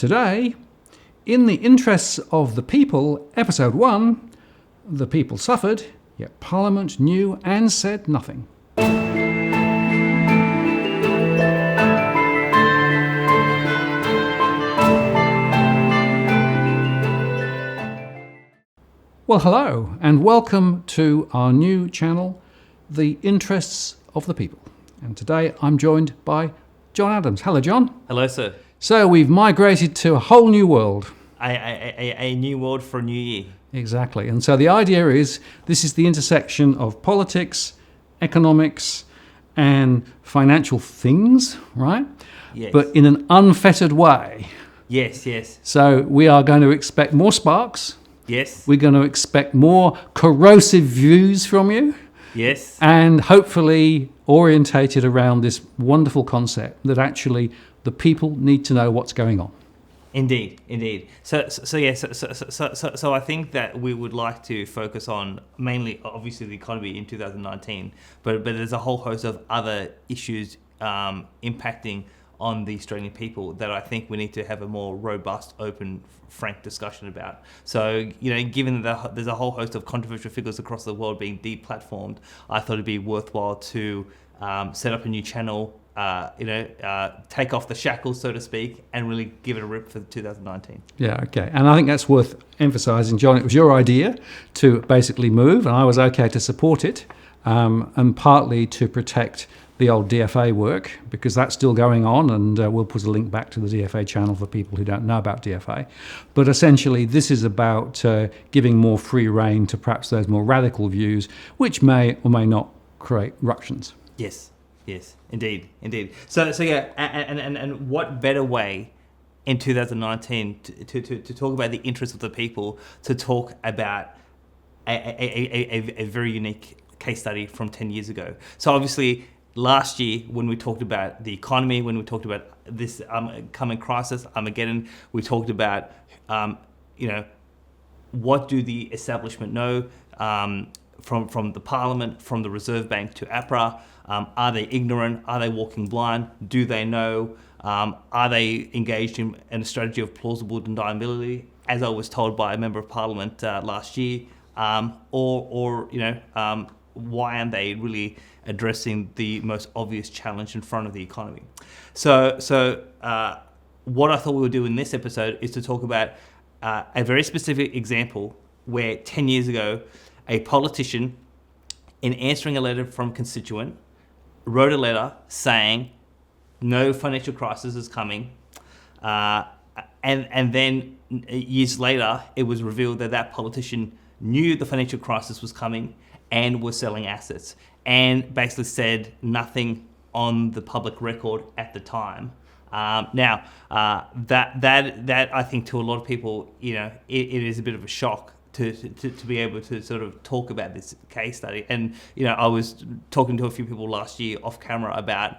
Today, in the interests of the people, episode 1, the people suffered, yet Parliament knew and said nothing. Well, hello, and welcome to our new channel, The Interests of the People. And today I'm joined by John Adams. Hello, John. Hello, sir. So we've migrated to a whole new world. A new world for a new year. Exactly. And so the idea is this is the intersection of politics, economics, and financial things, right? Yes. But in an unfettered way. Yes. So we are going to expect more sparks. Yes. We're going to expect more corrosive views from you. Yes. And hopefully orientated around this wonderful concept that actually the people need to know what's going on. Indeed. So I think that we would like to focus on mainly, obviously, the economy in 2019, but there's a whole host of other issues impacting on the Australian people that I think we need to have a more robust, open, frank discussion about. So, given that there's a whole host of controversial figures across the world being deplatformed, I thought it'd be worthwhile to set up a new channel, take off the shackles, so to speak, and really give it a rip for 2019. Yeah, okay. And I think that's worth emphasising, John. It was your idea to basically move, and I was okay to support it, and partly to protect the old DFA work, because that's still going on, and we'll put a link back to the DFA channel for people who don't know about DFA. But essentially, this is about giving more free rein to perhaps those more radical views, which may or may not create ructions. Yes, indeed. So yeah, and what better way in 2019 to talk about the interests of the people, to talk about a very unique case study from 10 years ago. So obviously, last year, when we talked about the economy, when we talked about this coming crisis, Armageddon, we talked about, what do the establishment know from the Parliament, from the Reserve Bank to APRA? Are they ignorant? Are they walking blind? Do they know? Are they engaged in a strategy of plausible deniability, as I was told by a member of Parliament last year? Why aren't they really addressing the most obvious challenge in front of the economy? So what I thought we would do in this episode is to talk about a very specific example where 10 years ago, a politician, in answering a letter from a constituent, wrote a letter saying no financial crisis is coming, and then years later it was revealed that politician knew the financial crisis was coming and was selling assets, and basically said nothing on the public record at the time. Now, that I think to a lot of people, it is a bit of a shock to be able to sort of talk about this case study. And, I was talking to a few people last year off camera about,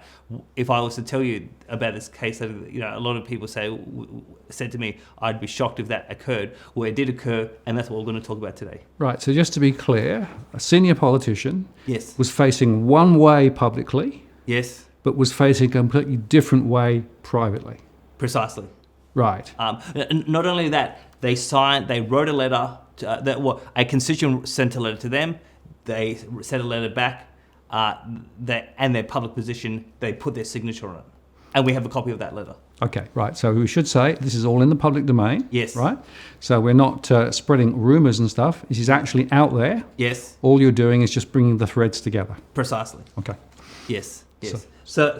if I was to tell you about this case study, a lot of people said to me, I'd be shocked if that occurred. Well, it did occur, and that's what we're going to talk about today. Right, so just to be clear, a senior politician Yes. was facing one way publicly, Yes. but was facing a completely different way privately. Precisely. Right. Not only that, they wrote a letter, a constituent sent a letter to them, they sent a letter back, and their public position, they put their signature on it. And we have a copy of that letter. Okay, right. So we should say this is all in the public domain. Yes. Right? So we're not spreading rumours and stuff. This is actually out there. Yes. All you're doing is just bringing the threads together. Precisely. Okay. Yes. So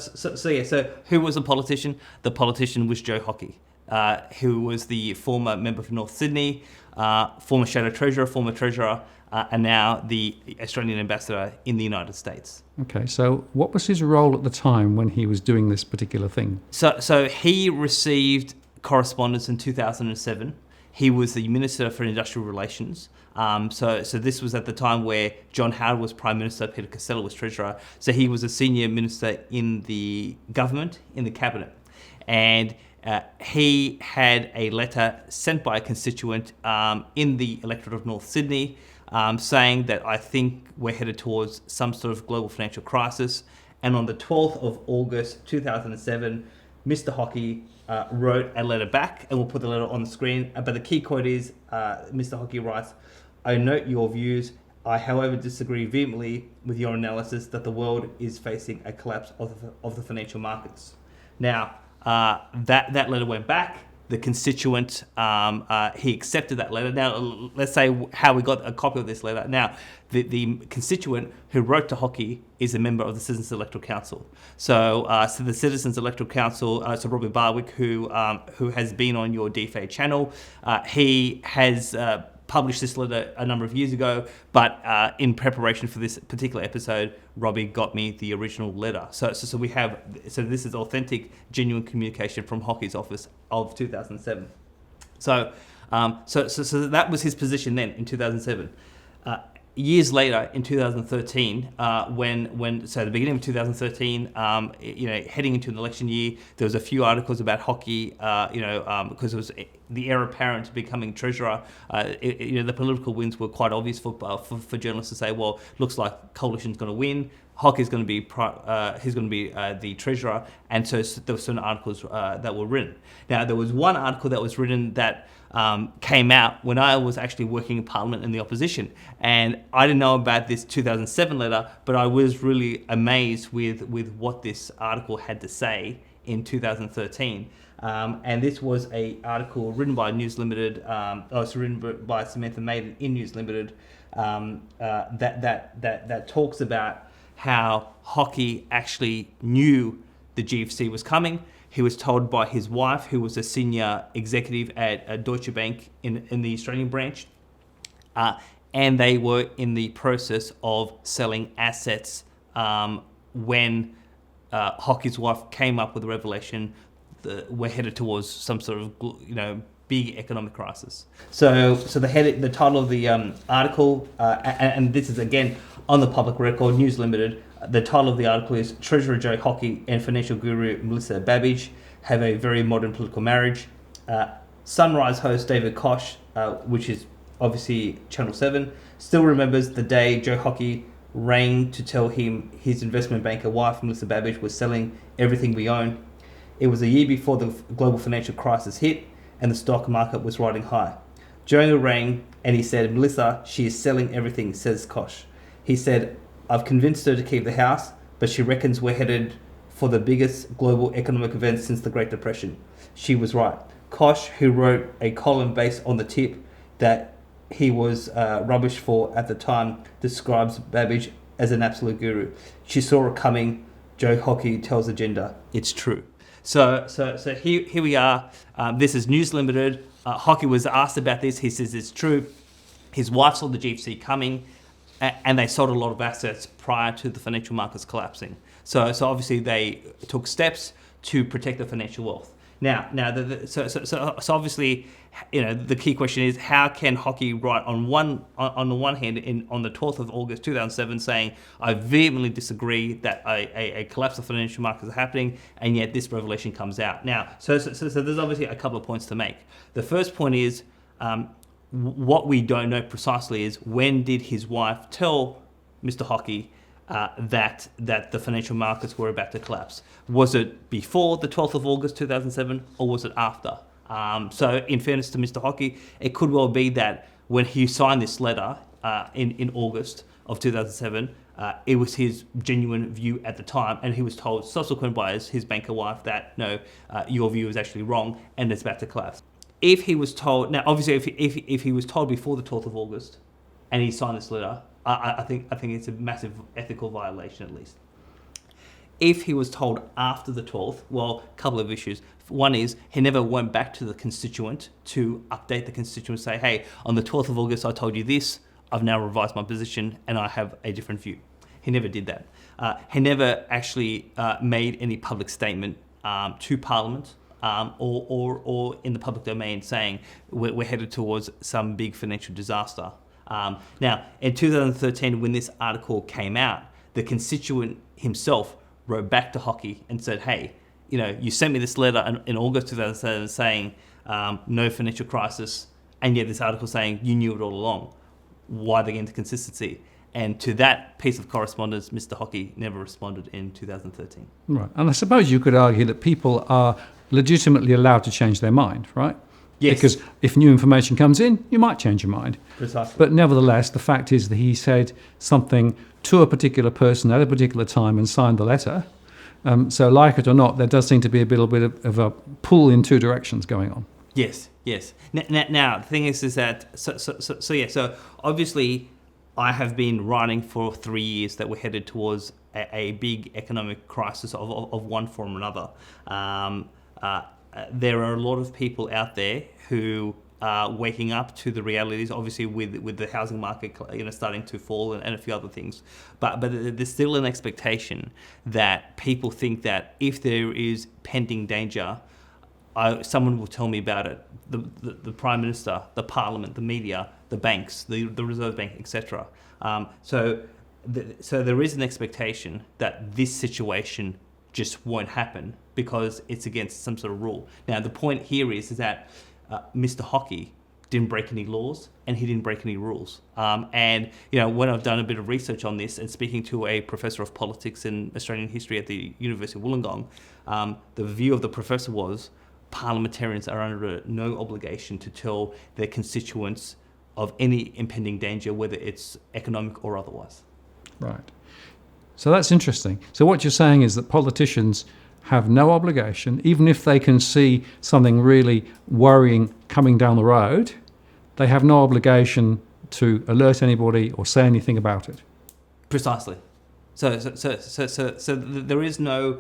who was the politician? The politician was Joe Hockey, who was the former member for North Sydney, former shadow treasurer, and now the Australian ambassador in the United States. Okay, so what was his role at the time when he was doing this particular thing? So he received correspondence in 2007. He was the Minister for Industrial Relations. So this was at the time where John Howard was Prime Minister, Peter Costello was Treasurer. So he was a senior minister in the government, in the cabinet. And he had a letter sent by a constituent in the electorate of North Sydney saying that I think we're headed towards some sort of global financial crisis. And on the 12th of August 2007, Mr. Hockey wrote a letter back, and we'll put the letter on the screen. But the key quote is, Mr. Hockey writes, "I note your views. I, however, disagree vehemently with your analysis that the world is facing a collapse of the financial markets." Now, that letter went back. The constituent, he accepted that letter. Now, let's say how we got a copy of this letter. Now, the constituent who wrote to Hockey is a member of the Citizens Electoral Council. So the Citizens Electoral Council, so Robbie Barwick, who has been on your DFA channel, he has published this letter a number of years ago, but in preparation for this particular episode, Robbie got me the original letter. So this is authentic, genuine communication from Hockey's office of 2007. So that was his position then in 2007. Years later, in 2013, so the beginning of 2013, heading into an election year, there was a few articles about Hockey, because it was the heir apparent to becoming treasurer. The political wins were quite obvious for journalists to say, well, looks like coalition's going to win. Hockey's going to be the treasurer, and so there were certain articles that were written. Now, there was one article that was written that came out when I was actually working in Parliament in the opposition, and I didn't know about this 2007 letter, but I was really amazed with what this article had to say in 2013. And this was a article written by News Limited, written by Samantha Maiden in News Limited, that talks about how Hockey actually knew the GFC was coming. He was told by his wife, who was a senior executive at Deutsche Bank in the Australian branch, and they were in the process of selling assets when Hockey's wife came up with the revelation that we're headed towards some sort of big economic crisis. So the title of the article, and this is again on the public record, News Limited. The title of the article is "Treasurer Joe Hockey and Financial Guru Melissa Babbage Have a Very Modern Political Marriage." Sunrise host David Koch, which is obviously Channel 7, still remembers the day Joe Hockey rang to tell him his investment banker wife, Melissa Babbage, was selling everything we own. It was a year before the global financial crisis hit and the stock market was riding high. Joe rang and he said, "Melissa, she is selling everything," says Koch. He said, "I've convinced her to keep the house, but she reckons we're headed for the biggest global economic event since the Great Depression." She was right. Koch, who wrote a column based on the tip that he was rubbish for at the time, describes Babbage as an absolute guru. She saw it coming. Joe Hockey tells agenda. It's true. So here we are. This is News Limited. Hockey was asked about this. He says it's true. His wife saw the GFC coming, and they sold a lot of assets prior to the financial markets collapsing. So obviously they took steps to protect the financial wealth. Now, so obviously, the key question is, how can Hockey write on the one hand on the 12th of August 2007 saying, "I vehemently disagree that a collapse of financial markets is happening," and yet this revelation comes out. Now, so there's obviously a couple of points to make. The first point is, what we don't know precisely is, when did his wife tell Mr. Hockey that the financial markets were about to collapse? Was it before the 12th of August 2007, or was it after? So in fairness to Mr. Hockey, it could well be that when he signed this letter in August of 2007, it was his genuine view at the time, and he was told subsequent by his banker wife that, no, your view is actually wrong and it's about to collapse. If he was told, now obviously if he was told before the 12th of August and he signed this letter, I think it's a massive ethical violation at least. If he was told after the 12th, well, a couple of issues. One is he never went back to the constituent to update the constituent, say, "Hey, on the 12th of August I told you this, I've now revised my position and I have a different view." He never did that. He never actually made any public statement to Parliament or in the public domain saying we're headed towards some big financial disaster. Now, in 2013, when this article came out, the constituent himself wrote back to Hockey and said, "Hey, you sent me this letter in August 2007 saying no financial crisis, and yet this article saying you knew it all along. Why the inconsistency?" And to that piece of correspondence, Mr. Hockey never responded in 2013. Right. And I suppose you could argue that people are legitimately allowed to change their mind, right? Yes. Because if new information comes in, you might change your mind. Precisely. But nevertheless, the fact is that he said something to a particular person at a particular time and signed the letter. So like it or not, there does seem to be a little bit of a pull in two directions going on. Yes. Now the thing is that so obviously I have been writing for 3 years that we're headed towards a big economic crisis of one form or another. There are a lot of people out there who are waking up to the realities, obviously with the housing market starting to fall and a few other things. But there's still an expectation that people think that if there is pending danger, someone will tell me about it. The Prime Minister, the Parliament, the media, the banks, the Reserve Bank, etc. So there is an expectation that this situation just won't happen because it's against some sort of rule. Now, the point here is that Mr. Hockey didn't break any laws and he didn't break any rules. And when I've done a bit of research on this and speaking to a professor of politics and Australian history at the University of Wollongong, the view of the professor was parliamentarians are under no obligation to tell their constituents of any impending danger, whether it's economic or otherwise. Right. So that's interesting. So what you're saying is that politicians have no obligation, even if they can see something really worrying coming down the road, they have no obligation to alert anybody or say anything about it. Precisely. So there is no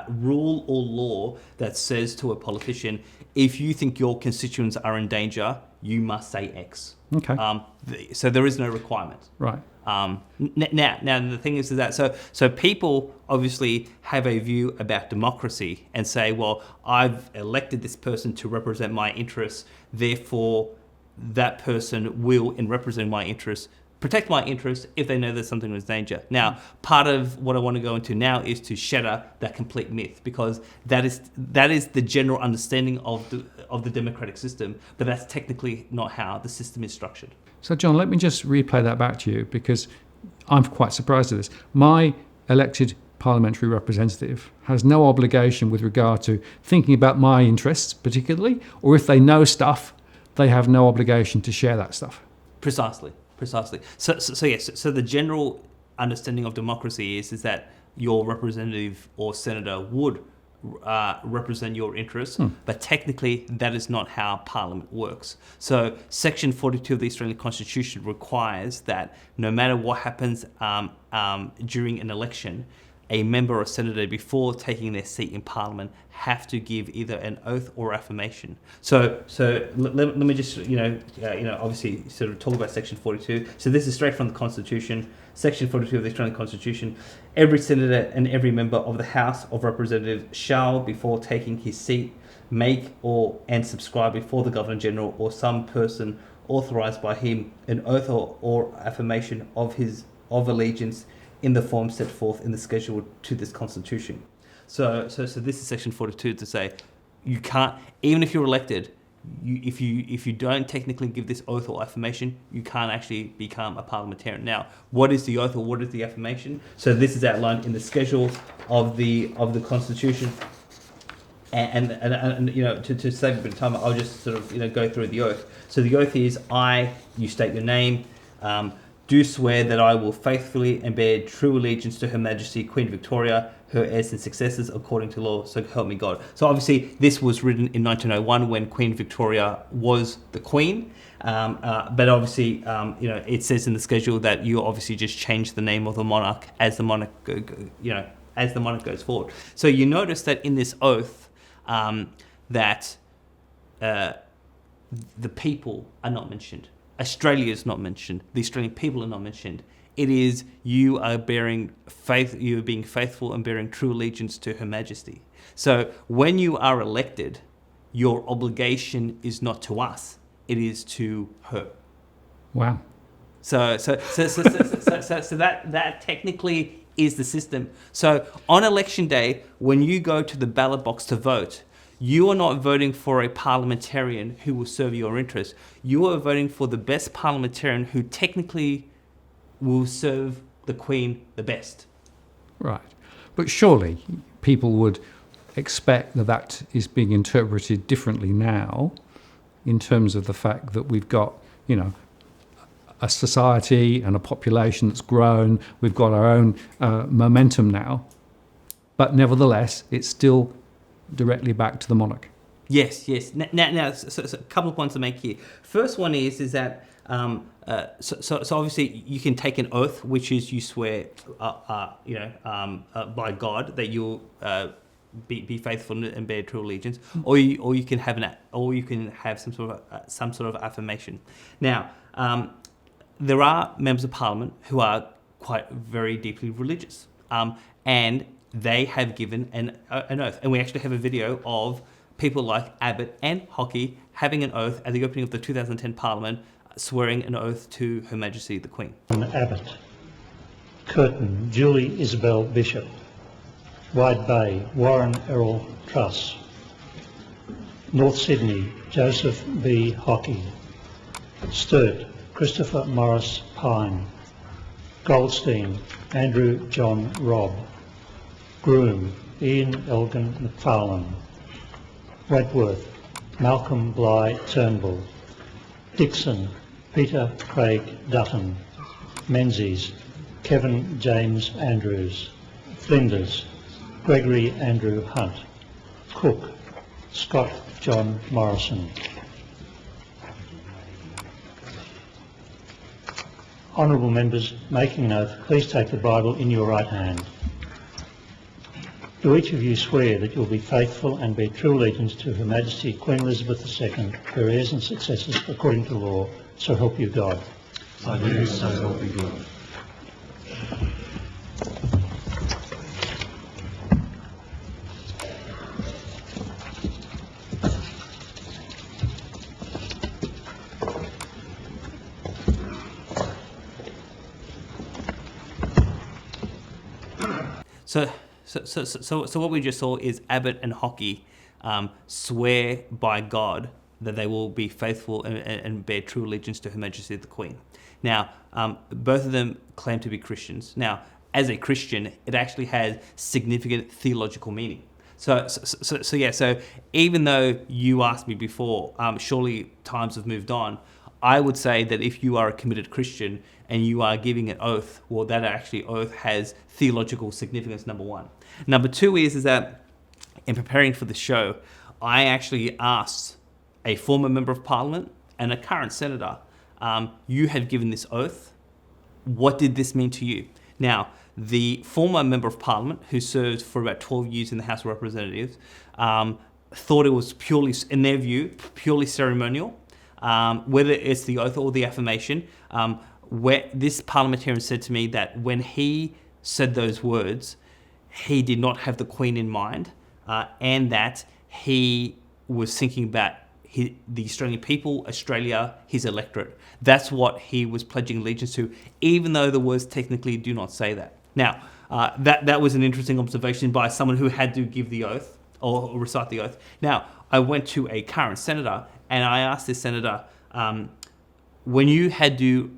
rule or law that says to a politician, if you think your constituents are in danger, you must say X. Okay. So there is no requirement. Right. Now the thing is that so people obviously have a view about democracy and say, well, I've elected this person to represent my interests, therefore that person will, in representing my interests, protect my interests if they know there's something in danger. Now, part of what I want to go into now is to shatter that complete myth, because that is the general understanding of the democratic system, but that's technically not how the system is structured. So, John, let me just replay that back to you, because I'm quite surprised at this. My elected parliamentary representative has no obligation with regard to thinking about my interests particularly, or if they know stuff, they have no obligation to share that stuff. Precisely. So yes. So the general understanding of democracy is that your representative or senator would represent your interests, but technically that is not how Parliament works. So Section 42 of the Australian Constitution requires that no matter what happens during an election, a member or senator, before taking their seat in Parliament, have to give either an oath or affirmation. So let me just obviously sort of talk about Section 42. So this is straight from the Constitution. Section 42 of the Australian Constitution: every senator and every member of the House of Representatives shall, before taking his seat, make and subscribe before the Governor General or some person authorised by him an oath or affirmation of allegiance in the form set forth in the schedule to this Constitution. So this is Section 42 to say you can't, even if you're elected, if you don't technically give this oath or affirmation, you can't actually become a parliamentarian. Now, what is the oath or what is the affirmation? So this is outlined in the schedule of the Constitution. And to save a bit of time, I'll just sort of go through the oath. So the oath is: you state your name, do swear that I will faithfully and bear true allegiance to Her Majesty Queen Victoria, her heirs and successors, according to law, so help me God. So obviously this was written in 1901 when Queen Victoria was the Queen, but obviously it says in the schedule that you obviously just change the name of the monarch as the monarch goes forward. So you notice that in this oath that the people are not mentioned. Australia is not mentioned. The Australian people are not mentioned. It is you are being faithful and bearing true allegiance to Her Majesty. So when you are elected, your obligation is not to us; it is to her. Wow. So that technically is the system. So on election day, when you go to the ballot box to vote, you are not voting for a parliamentarian who will serve your interests. You are voting for the best parliamentarian who technically will serve the Queen the best. Right. But surely people would expect that that is being interpreted differently now, in terms of the fact that we've got, you know, a society and a population that's grown. We've got our own momentum now, but nevertheless, it's still directly back to the monarch. Yes. Now, so a couple of points to make here. First one is that so obviously you can take an oath, which is you swear, by God that you'll be faithful and bear true allegiance, or you can have some sort of affirmation. Now, there are members of Parliament who are very deeply religious, and they have given an oath, and we actually have a video of people like Abbott and Hockey having an oath at the opening of the 2010 Parliament, swearing an oath to Her Majesty the Queen. Abbott, Curtin, Julie Isabel Bishop, Wide Bay, Warren Errol Truss, North Sydney, Joseph B. Hockey, Sturt, Christopher Morris Pine, Goldstein, Andrew John Robb, Groom, Ian Elgin McFarlane, Wentworth, Malcolm Bly Turnbull, Dixon, Peter Craig Dutton, Menzies, Kevin James Andrews, Flinders, Gregory Andrew Hunt, Cook, Scott John Morrison. Honourable members, making an oath, please take the Bible in your right hand. Do each of you swear that you will be faithful and bear true allegiance to Her Majesty Queen Elizabeth II, her heirs and successors, according to law, so help you God? I do, so help me God. So what we just saw is Abbott and Hockey swear by God that they will be faithful and bear true allegiance to Her Majesty the Queen. Now, both of them claim to be Christians. Now, as a Christian, it actually has significant theological meaning. So even though you asked me before, surely times have moved on, I would say that if you are a committed Christian and you are giving an oath, well, that actually oath has theological significance, number one. Number two is that in preparing for the show, I actually asked a former member of Parliament and a current senator, you have given this oath. What did this mean to you? Now, the former member of Parliament, who served for about 12 years in the House of Representatives, thought it was purely, in their view, purely ceremonial. Whether it's the oath or the affirmation, where this parliamentarian said to me that when he said those words, he did not have the Queen in mind, and that he was thinking about the Australian people, Australia, his electorate. That's what he was pledging allegiance to, even though the words technically do not say that. Now, that was an interesting observation by someone who had to give the oath or recite the oath. Now, I went to a current senator and I asked this senator, when you had to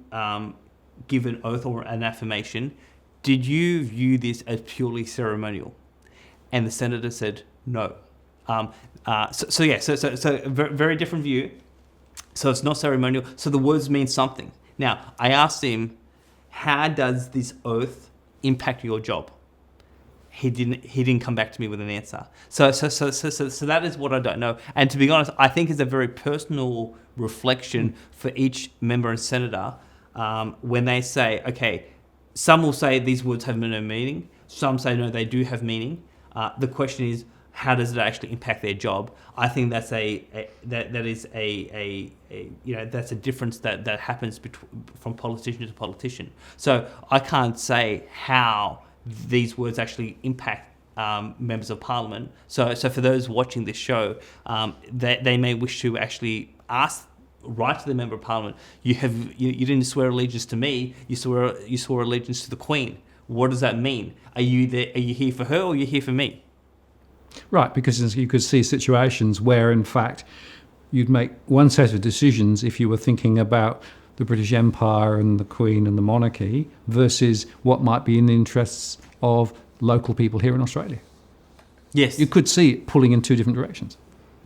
give an oath or an affirmation, did you view this as purely ceremonial? And the senator said no. So very different view. So it's not ceremonial. So the words mean something. Now, I asked him, how does this oath impact your job? He didn't come back to me with an answer. So that is what I don't know. And to be honest, I think it's a very personal reflection for each member and senator when they say, okay, some will say these words have no meaning. Some say no, they do have meaning. The question is, how does it actually impact their job? I think that's that's a difference that happens from politician to politician. So I can't say how these words actually impact members of Parliament. So for those watching this show, they may wish to actually write to the member of Parliament. You didn't swear allegiance to me. You swore allegiance to the Queen. What does that mean? Are you here for her or are you here for me? Right, because you could see situations where, in fact, you'd make one set of decisions if you were thinking about the British Empire and the Queen and the monarchy versus what might be in the interests of local people here in Australia. Yes. You could see it pulling in two different directions.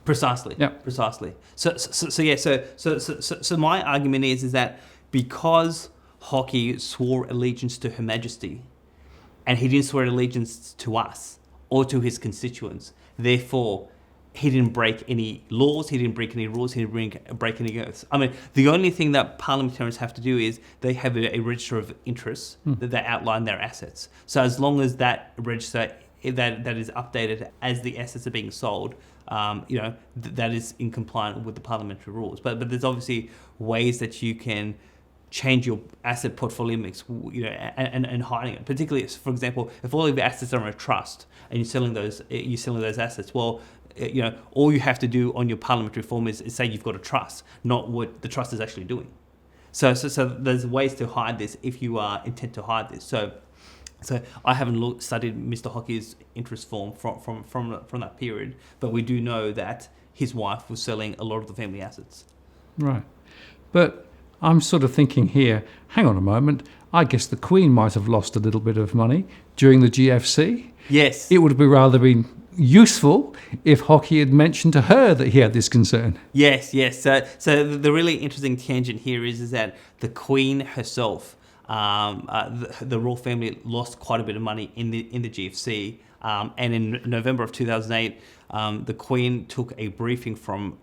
Precisely. Yeah. Precisely. So my argument is that because Hockey swore allegiance to Her Majesty, and he didn't swear allegiance to us or to his constituents, therefore he didn't break any laws, he didn't break any rules, he didn't break any oaths. I mean, the only thing that parliamentarians have to do is they have a register of interests that they outline their assets. So as long as that register that is updated as the assets are being sold, that is in compliance with the parliamentary rules. But there's obviously ways that you can change your asset portfolio mix, and hiding it. Particularly, for example, if all of your assets are in a trust and you're selling those assets, well, all you have to do on your parliamentary form is say you've got a trust, not what the trust is actually doing. So there's ways to hide this if you intend to hide this. So I haven't studied Mr. Hockey's interest form from that period, but we do know that his wife was selling a lot of the family assets. Right. But I'm sort of thinking here, hang on a moment, I guess the Queen might have lost a little bit of money during the GFC. Yes. It would have rather been useful if Hockey had mentioned to her that he had this concern. Yes. So the really interesting tangent here is that the Queen herself, the royal family lost quite a bit of money in the GFC, and in November of 2008, the Queen took a briefing from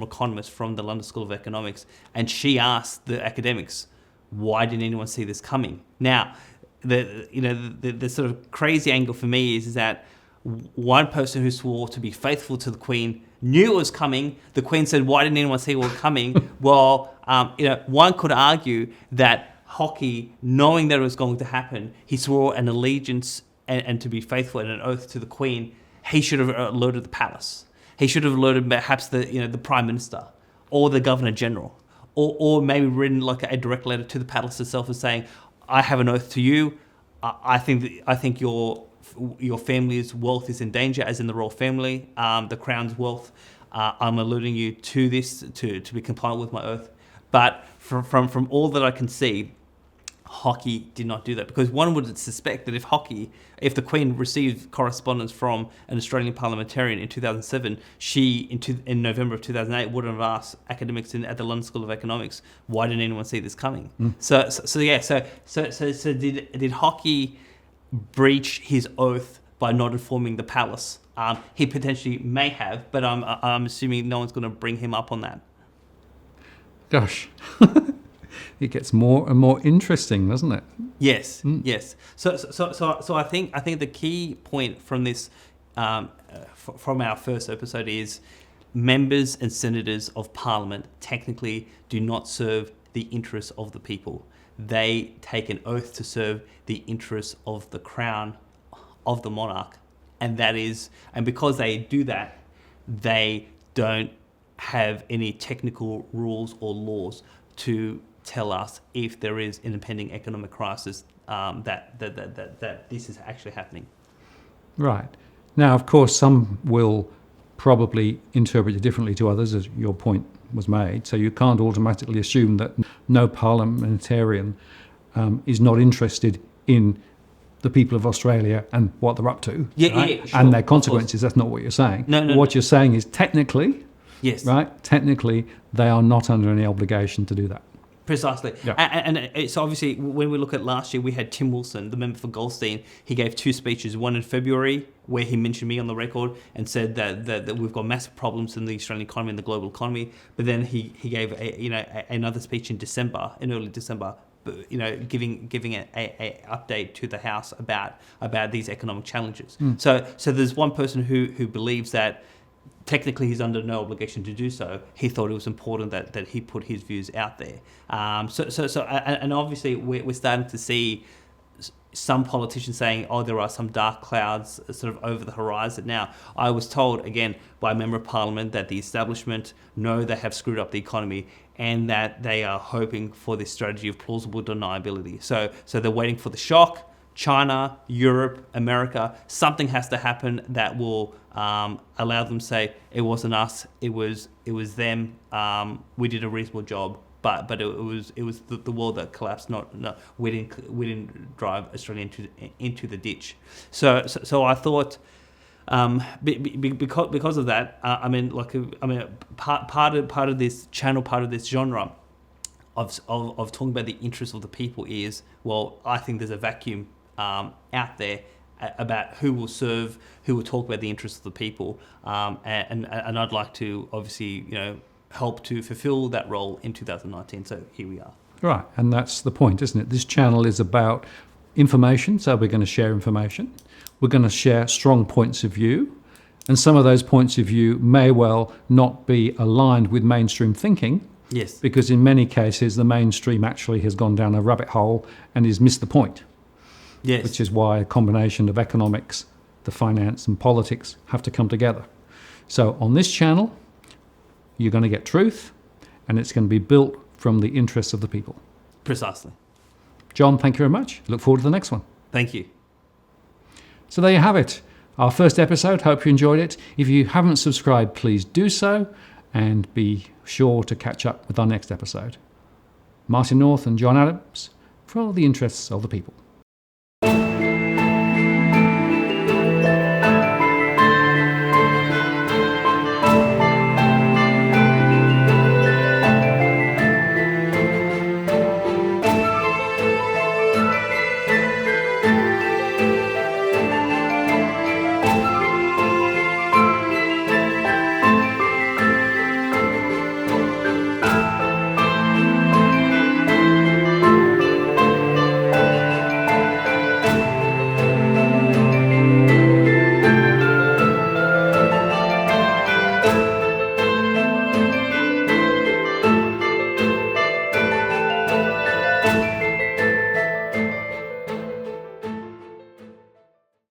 economists from the London School of Economics, and she asked the academics, "Why didn't anyone see this coming?" Now, the sort of crazy angle for me is that one person who swore to be faithful to the Queen knew it was coming. The Queen said, "Why didn't anyone see it was coming?" Well, one could argue that Hockey, knowing that it was going to happen, he swore an allegiance and to be faithful and an oath to the Queen. He should have alerted the palace. He should have alerted perhaps the Prime Minister or the Governor General, or maybe written like a direct letter to the palace itself and saying, "I have an oath to you. I think your family's wealth is in danger, as in the royal family, the Crown's wealth. I'm alerting you to this to be compliant with my oath." But from all that I can see, Hockey did not do that, because one would suspect that if the Queen received correspondence from an Australian parliamentarian in 2007, she in November of 2008 would have asked academics at the London School of Economics, "Why didn't anyone see this coming?" So did Hockey breach his oath by not informing the palace? He potentially may have, but I'm assuming no one's going to bring him up on that. Gosh. It gets more and more interesting, doesn't it? Yes, yes. So I think the key point from this, from our first episode, is members and senators of Parliament technically do not serve the interests of the people. They take an oath to serve the interests of the Crown, of the monarch, and because they do that, they don't have any technical rules or laws to tell us if there is an impending economic crisis, that this is actually happening. Right. Now, of course, some will probably interpret it differently to others, as your point was made. So you can't automatically assume that no parliamentarian is not interested in the people of Australia and what they're up to, right? Sure, and their consequences. That's not what you're saying. No, what you're saying is technically, yes, right? Technically, they are not under any obligation to do that. Precisely. Yeah. And it's obviously, when we look at last year, we had Tim Wilson, the member for Goldstein. He gave two speeches, one in February, where he mentioned me on the record and said that we've got massive problems in the Australian economy and the global economy. But then he gave another speech in early December, giving a update to the House about these economic challenges. So there's one person who believes that technically he's under no obligation to do so. He thought it was important that he put his views out there. And obviously we're starting to see some politicians saying, "Oh, there are some dark clouds sort of over the horizon." Now, I was told again by a member of Parliament that the establishment know they have screwed up the economy and that they are hoping for this strategy of plausible deniability. So they're waiting for the shock. China, Europe, America, something has to happen that will allow them to say, "It wasn't us, it was them. We did a reasonable job, but it was the world that collapsed. We didn't drive Australia into the ditch." So I thought Because of that, part of this channel, part of this genre of talking about the interests of the people is, well, I think there's a vacuum out there about who will serve, who will talk about the interests of the people, and I'd like to obviously help to fulfil that role in 2019. So here we are. Right, and that's the point, isn't it? This channel is about information, so we're going to share information. We're going to share strong points of view, and some of those points of view may well not be aligned with mainstream thinking. Yes. Because in many cases, the mainstream actually has gone down a rabbit hole and has missed the point. Yes. Which is why a combination of economics, the finance and politics have to come together. So on this channel, you're going to get truth, and it's going to be built from the interests of the people. Precisely. John, thank you very much. Look forward to the next one. Thank you. So there you have it. Our first episode. Hope you enjoyed it. If you haven't subscribed, please do so, and be sure to catch up with our next episode. Martin North and John Adams, for all the interests of the people.